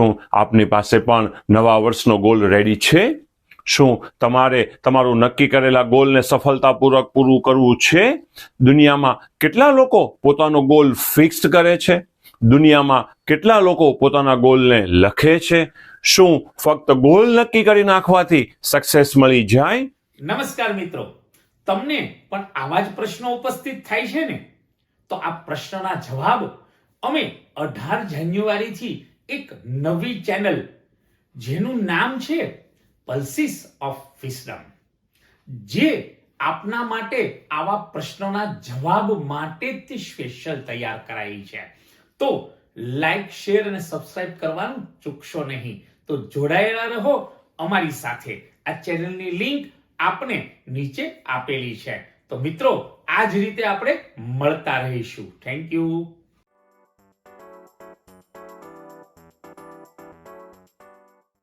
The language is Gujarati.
શું આપની પાસે પણ નવા વર્ષનો ગોલ રેડી છે? શું તમારે તમારું નક્કી કરેલા ગોલને સફળતાપૂર્વક પૂરું કરવું છે? દુનિયામાં કેટલા લોકો પોતાનો ગોલ ફિક્સ કરે છે? દુનિયામાં કેટલા લોકો પોતાના ગોલને લખે છે? શું ફક્ત ગોલ નક્કી કરી નાખવાથી સક્સેસ મળી જાય? નમસ્કાર મિત્રો, તમને પણ આવા જ પ્રશ્નો ઉપસ્થિત થાય છે ને? તો આ પ્રશ્નના જવાબ અમે 18 જાન્યુઆરી થી એક નવી ચેનલ જેનું નામ છે પલ્સીસ ઓફ વિઝડમ, જે આપના માટે આવા પ્રશ્નોના જવાબ માટે જ સ્પેશિયલ તૈયાર કરાઈ છે. તો લાઈક, શેર અને સબસ્ક્રાઇબ કરવાનું ચૂકશો નહીં. તો જોડાયેલા રહો અમારી સાથે. આ ચેનલની લિંક આપને નીચે આપેલી છે. તો મિત્રો, આ જ રીતે આપણે મળતા રહીશું. Thank you.